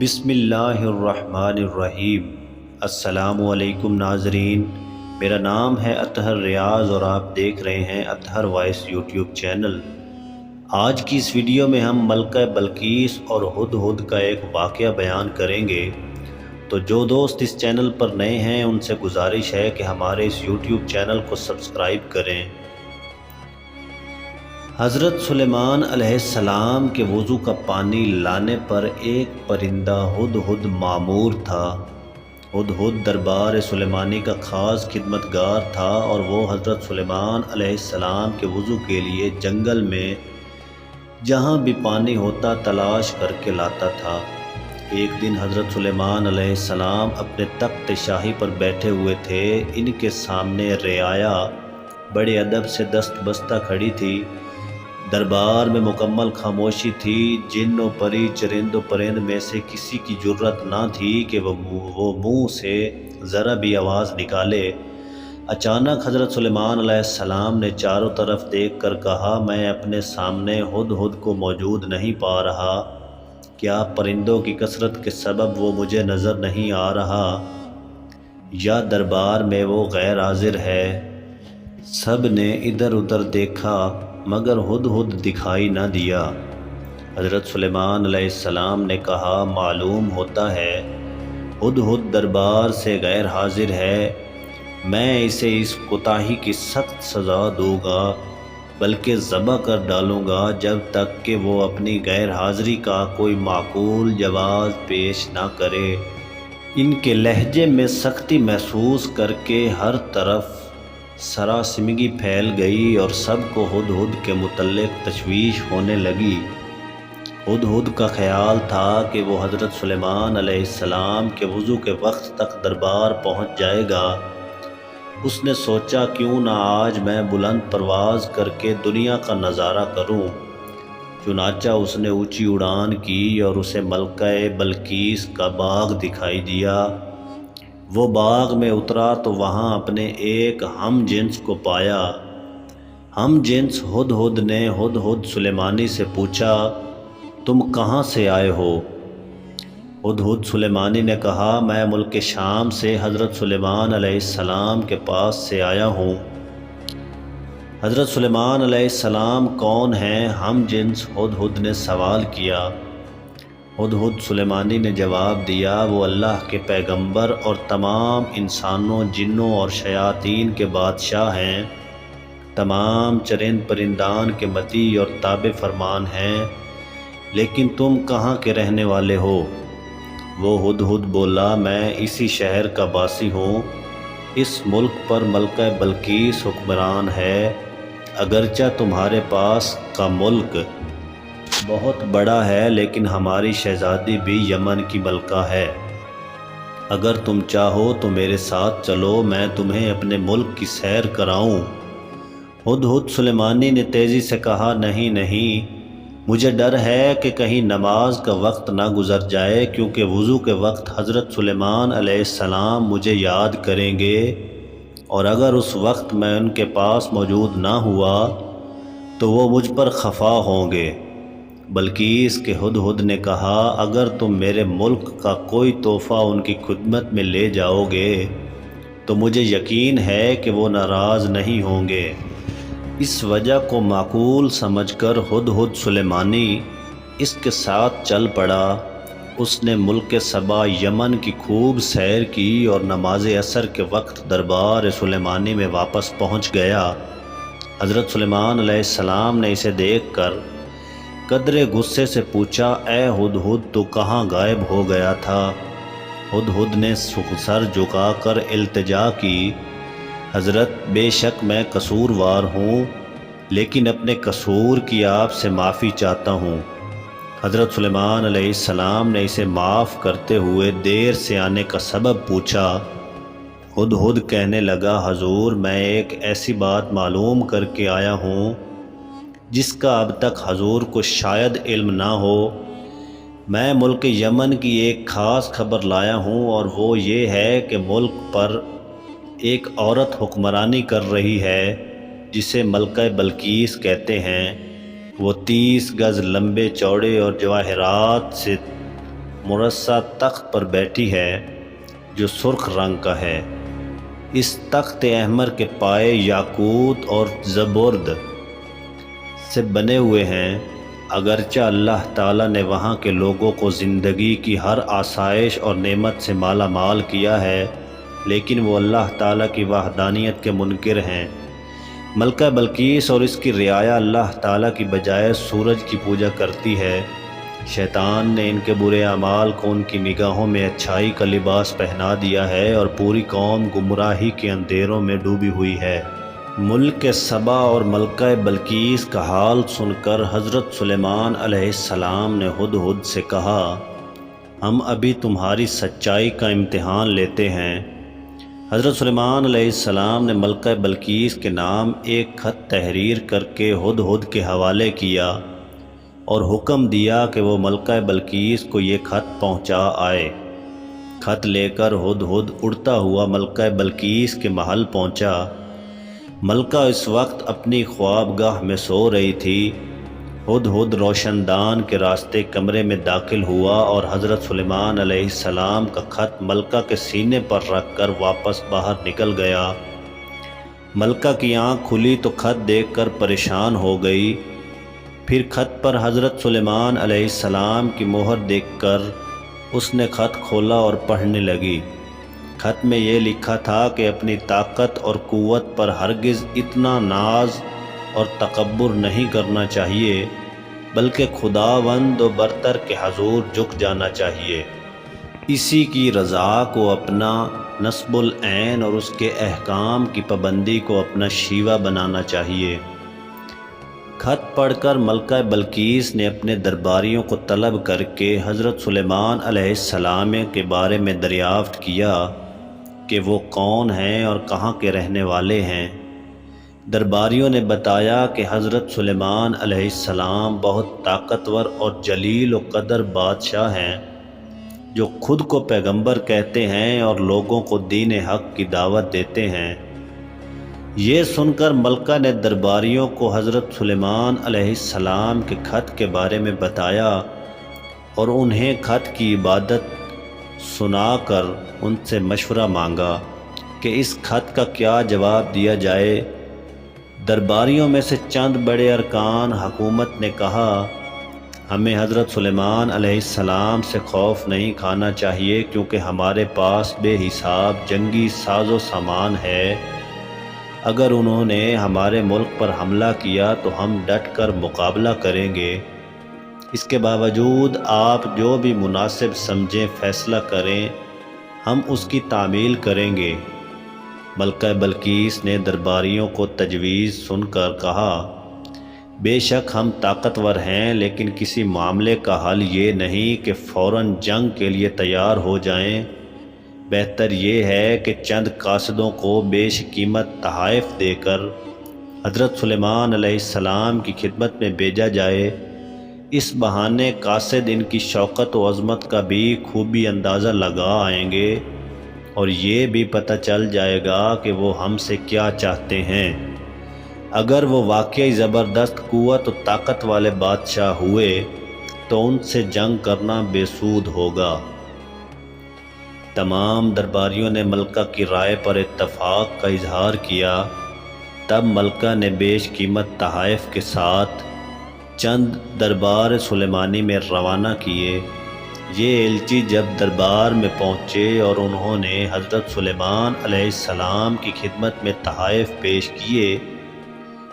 بسم اللہ الرحمن الرحیم۔ السلام علیکم ناظرین، میرا نام ہے اطہر ریاض اور آپ دیکھ رہے ہیں اطہر وائس یوٹیوب چینل۔ آج کی اس ویڈیو میں ہم ملکہ بلقیس اور ہدہد کا ایک واقعہ بیان کریں گے۔ تو جو دوست اس چینل پر نئے ہیں ان سے گزارش ہے کہ ہمارے اس یوٹیوب چینل کو سبسکرائب کریں۔ حضرت سلیمان علیہ السلام کے وضو کا پانی لانے پر ایک پرندہ ہدہد مامور تھا۔ ہدہد دربار سلیمانی کا خاص خدمتگار تھا اور وہ حضرت سلیمان علیہ السلام کے وضو کے لیے جنگل میں جہاں بھی پانی ہوتا تلاش کر کے لاتا تھا۔ ایک دن حضرت سلیمان علیہ السلام اپنے تخت شاہی پر بیٹھے ہوئے تھے۔ ان کے سامنے رعایا بڑے ادب سے دست بستہ کھڑی تھی۔ دربار میں مکمل خاموشی تھی۔ جن و پری، چرند و پرند میں سے کسی کی جرأت نہ تھی کہ وہ منہ سے ذرا بھی آواز نکالے۔ اچانک حضرت سلیمان علیہ السلام نے چاروں طرف دیکھ کر کہا، میں اپنے سامنے ہدہد کو موجود نہیں پا رہا۔ کیا پرندوں کی کثرت کے سبب وہ مجھے نظر نہیں آ رہا، یا دربار میں وہ غیر حاضر ہے؟ سب نے ادھر ادھر دیکھا مگر ہدہد دکھائی نہ دیا۔ حضرت سلیمان علیہ السلام نے کہا، معلوم ہوتا ہے ہدہد دربار سے غیر حاضر ہے۔ میں اسے اس کوتاہی کی سخت سزا دوں گا، بلکہ ذبح کر ڈالوں گا جب تک کہ وہ اپنی غیر حاضری کا کوئی معقول جواز پیش نہ کرے۔ ان کے لہجے میں سختی محسوس کر کے ہر طرف سراسیمگی پھیل گئی اور سب کو ہدہد کے متعلق تشویش ہونے لگی۔ ہدہد کا خیال تھا کہ وہ حضرت سلیمان علیہ السلام کے وضو کے وقت تک دربار پہنچ جائے گا۔ اس نے سوچا، کیوں نہ آج میں بلند پرواز کر کے دنیا کا نظارہ کروں۔ چنانچہ اس نے اونچی اڑان کی اور اسے ملکہ بلقیس کا باغ دکھائی دیا۔ وہ باغ میں اترا تو وہاں اپنے ایک ہم جنس کو پایا۔ ہم جنس ہدہد نے ہدہد سلیمانی سے پوچھا، تم کہاں سے آئے ہو؟ ہدہد سلیمانی نے کہا، میں ملک شام سے حضرت سلیمان علیہ السلام کے پاس سے آیا ہوں۔ حضرت سلیمان علیہ السلام کون ہیں؟ ہم جنس ہدہد نے سوال کیا۔ ہدہد سلیمانی نے جواب دیا، وہ اللہ کے پیغمبر اور تمام انسانوں، جنوں اور شیاطین کے بادشاہ ہیں، تمام چرند پرندان کے متی اور تابع فرمان ہیں۔ لیکن تم کہاں کے رہنے والے ہو؟ وہ ہدہد بولا، میں اسی شہر کا باسی ہوں۔ اس ملک پر ملکہ بلقیس حکمران ہے، اگرچہ تمہارے پاس کا ملک بہت بڑا ہے لیکن ہماری شہزادی بھی یمن کی ملکہ ہے۔ اگر تم چاہو تو میرے ساتھ چلو، میں تمہیں اپنے ملک کی سیر کراؤں۔ ہدہد سلیمانی نے تیزی سے کہا، نہیں نہیں، مجھے ڈر ہے کہ کہیں نماز کا وقت نہ گزر جائے، کیونکہ وضو کے وقت حضرت سلیمان علیہ السلام مجھے یاد کریں گے، اور اگر اس وقت میں ان کے پاس موجود نہ ہوا تو وہ مجھ پر خفا ہوں گے۔ بلقیس کے ہدہد نے کہا، اگر تم میرے ملک کا کوئی تحفہ ان کی خدمت میں لے جاؤ گے تو مجھے یقین ہے کہ وہ ناراض نہیں ہوں گے۔ اس وجہ کو معقول سمجھ کر ہدہد سلیمانی اس کے ساتھ چل پڑا۔ اس نے ملک سبا یمن کی خوب سیر کی اور نماز عصر کے وقت دربار سلیمانی میں واپس پہنچ گیا۔ حضرت سلیمان علیہ السلام نے اسے دیکھ کر قدرے غصے سے پوچھا، اے ہدہد، تو کہاں غائب ہو گیا تھا؟ ہدہد نے سر جھکا کر التجا کی، حضرت، بے شک میں قصوروار ہوں، لیکن اپنے قصور کی آپ سے معافی چاہتا ہوں۔ حضرت سلیمان علیہ السلام نے اسے معاف کرتے ہوئے دیر سے آنے کا سبب پوچھا۔ ہدہد کہنے لگا، حضور، میں ایک ایسی بات معلوم کر کے آیا ہوں جس کا اب تک حضور کو شاید علم نہ ہو۔ میں ملک یمن کی ایک خاص خبر لایا ہوں، اور وہ یہ ہے کہ ملک پر ایک عورت حکمرانی کر رہی ہے جسے ملکہ بلقیس کہتے ہیں۔ وہ 30 گز لمبے چوڑے اور جواہرات سے مرصع تخت پر بیٹھی ہے جو سرخ رنگ کا ہے۔ اس تخت احمر کے پائے یاقوت اور زبرد سے بنے ہوئے ہیں۔ اگرچہ اللہ تعالیٰ نے وہاں کے لوگوں کو زندگی کی ہر آسائش اور نعمت سے مالا مال کیا ہے، لیکن وہ اللہ تعالیٰ کی وحدانیت کے منکر ہیں۔ ملکہ بلقیس اور اس کی رعایا اللہ تعالیٰ کی بجائے سورج کی پوجا کرتی ہے۔ شیطان نے ان کے برے اعمال کو ان کی نگاہوں میں اچھائی کا لباس پہنا دیا ہے اور پوری قوم گمراہی کے اندھیروں میں ڈوبی ہوئی ہے۔ ملک سبا اور ملکہ بلقیس کا حال سن کر حضرت سلیمان علیہ السلام نے ہدہد سے کہا، ہم ابھی تمہاری سچائی کا امتحان لیتے ہیں۔ حضرت سلیمان علیہ السلام نے ملکہ بلقیس کے نام ایک خط تحریر کر کے ہدہد کے حوالے کیا اور حکم دیا کہ وہ ملکہ بلقیس کو یہ خط پہنچا آئے۔ خط لے کر ہدہد اڑتا ہوا ملکہ بلقیس کے محل پہنچا۔ ملکہ اس وقت اپنی خوابگاہ میں سو رہی تھی۔ ہدہد روشن دان کے راستے کمرے میں داخل ہوا اور حضرت سلیمان علیہ السلام کا خط ملکہ کے سینے پر رکھ کر واپس باہر نکل گیا۔ ملکہ کی آنکھ کھلی تو خط دیکھ کر پریشان ہو گئی۔ پھر خط پر حضرت سلیمان علیہ السلام کی مہر دیکھ کر اس نے خط کھولا اور پڑھنے لگی۔ خط میں یہ لکھا تھا کہ اپنی طاقت اور قوت پر ہرگز اتنا ناز اور تکبر نہیں کرنا چاہیے، بلکہ خداوند و برتر کے حضور جھک جانا چاہیے۔ اسی کی رضا کو اپنا نصب العین اور اس کے احکام کی پابندی کو اپنا شیوہ بنانا چاہیے۔ خط پڑھ کر ملکہ بلقیس نے اپنے درباریوں کو طلب کر کے حضرت سلیمان علیہ السلام کے بارے میں دریافت کیا کہ وہ کون ہیں اور کہاں کے رہنے والے ہیں۔ درباریوں نے بتایا کہ حضرت سلیمان علیہ السلام بہت طاقتور اور جلیل و قدر بادشاہ ہیں، جو خود کو پیغمبر کہتے ہیں اور لوگوں کو دین حق کی دعوت دیتے ہیں۔ یہ سن کر ملکہ نے درباریوں کو حضرت سلیمان علیہ السلام کے خط کے بارے میں بتایا اور انہیں خط کی عبادت سنا کر ان سے مشورہ مانگا کہ اس خط کا کیا جواب دیا جائے۔ درباریوں میں سے چند بڑے ارکان حکومت نے کہا، ہمیں حضرت سلیمان علیہ السلام سے خوف نہیں کھانا چاہیے، کیونکہ ہمارے پاس بے حساب جنگی ساز و سامان ہے۔ اگر انہوں نے ہمارے ملک پر حملہ کیا تو ہم ڈٹ کر مقابلہ کریں گے۔ اس کے باوجود آپ جو بھی مناسب سمجھیں فیصلہ کریں، ہم اس کی تعمیل کریں گے۔ ملکہ بلقیس نے درباریوں کو تجویز سن کر کہا، بے شک ہم طاقتور ہیں، لیکن کسی معاملے کا حل یہ نہیں کہ فوراً جنگ کے لیے تیار ہو جائیں۔ بہتر یہ ہے کہ چند قاصدوں کو بیش قیمت تحائف دے کر حضرت سلیمان علیہ السلام کی خدمت میں بھیجا جائے۔ اس بہانے قاصد ان کی شوکت و عظمت کا بھی خوبی اندازہ لگا آئیں گے اور یہ بھی پتہ چل جائے گا کہ وہ ہم سے کیا چاہتے ہیں۔ اگر وہ واقعی زبردست قوت و طاقت والے بادشاہ ہوئے تو ان سے جنگ کرنا بے سود ہوگا۔ تمام درباریوں نے ملکہ کی رائے پر اتفاق کا اظہار کیا۔ تب ملکہ نے بیش قیمت تحائف کے ساتھ چند دربار سلیمانی میں روانہ کیے۔ یہ ایلچی جب دربار میں پہنچے اور انہوں نے حضرت سلیمان علیہ السلام کی خدمت میں تحائف پیش کیے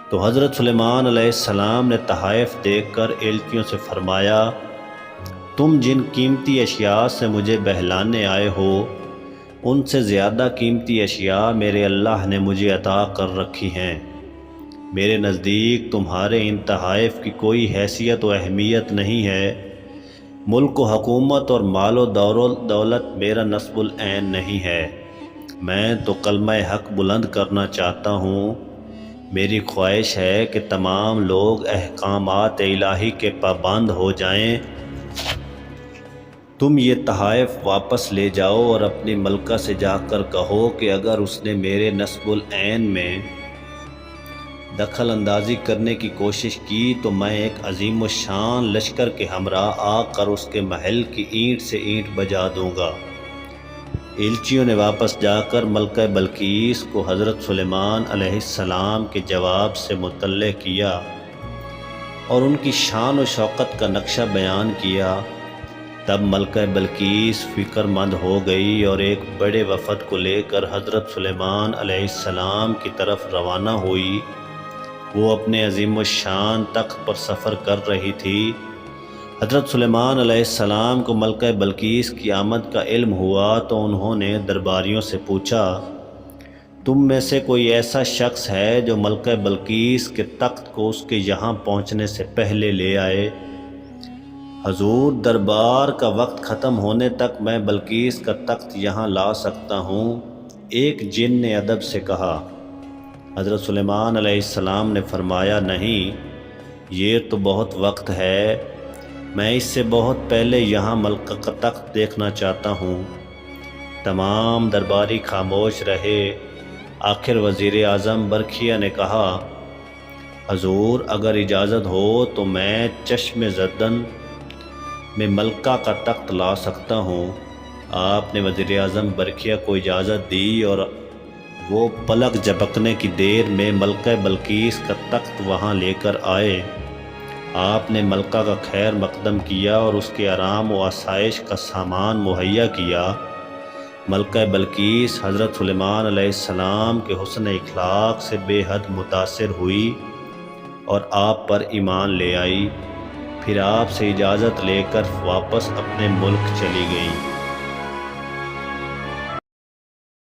تو حضرت سلیمان علیہ السلام نے تحائف دیکھ کر ایلچیوں سے فرمایا، تم جن قیمتی اشیاء سے مجھے بہلانے آئے ہو، ان سے زیادہ قیمتی اشیاء میرے اللہ نے مجھے عطا کر رکھی ہیں۔ میرے نزدیک تمہارے ان تحائف کی کوئی حیثیت و اہمیت نہیں ہے۔ ملک و حکومت اور مال و دولت میرا نصب العین نہیں ہے۔ میں تو کلمہ حق بلند کرنا چاہتا ہوں۔ میری خواہش ہے کہ تمام لوگ احکامات الہی کے پابند ہو جائیں۔ تم یہ تحائف واپس لے جاؤ اور اپنی ملکہ سے جا کر کہو کہ اگر اس نے میرے نصب العین میں دخل اندازی کرنے کی کوشش کی تو میں ایک عظیم الشان لشکر کے ہمراہ آ کر اس کے محل کی اینٹ سے اینٹ بجا دوں گا۔ ایلچیوں نے واپس جا کر ملکہ بلقیس کو حضرت سلیمان علیہ السلام کے جواب سے مطلع کیا اور ان کی شان و شوکت کا نقشہ بیان کیا۔ تب ملکہ بلقیس فکر مند ہو گئی اور ایک بڑے وفد کو لے کر حضرت سلیمان علیہ السلام کی طرف روانہ ہوئی۔ وہ اپنے عظیم الشان تخت پر سفر کر رہی تھی۔ حضرت سلیمان علیہ السلام کو ملکہ بلقیس کی آمد کا علم ہوا تو انہوں نے درباریوں سے پوچھا، تم میں سے کوئی ایسا شخص ہے جو ملکہ بلقیس کے تخت کو اس کے یہاں پہنچنے سے پہلے لے آئے؟ حضور، دربار کا وقت ختم ہونے تک میں بلقیس کا تخت یہاں لا سکتا ہوں، ایک جن نے ادب سے کہا۔ حضرت سلیمان علیہ السلام نے فرمایا، نہیں، یہ تو بہت وقت ہے، میں اس سے بہت پہلے یہاں ملکہ کا تخت دیکھنا چاہتا ہوں۔ تمام درباری خاموش رہے۔ آخر وزیر اعظم برکھیا نے کہا، حضور، اگر اجازت ہو تو میں چشم زدن میں ملکہ کا تخت لا سکتا ہوں۔ آپ نے وزیر اعظم برکھیا کو اجازت دی اور وہ پلک جھپکنے کی دیر میں ملکہ بلقیس کا تخت وہاں لے کر آئے۔ آپ نے ملکہ کا خیر مقدم کیا اور اس کے آرام و آسائش کا سامان مہیا کیا۔ ملکہ بلقیس حضرت سلیمان علیہ السلام کے حسن اخلاق سے بے حد متاثر ہوئی اور آپ پر ایمان لے آئی۔ پھر آپ سے اجازت لے کر واپس اپنے ملک چلی گئیں۔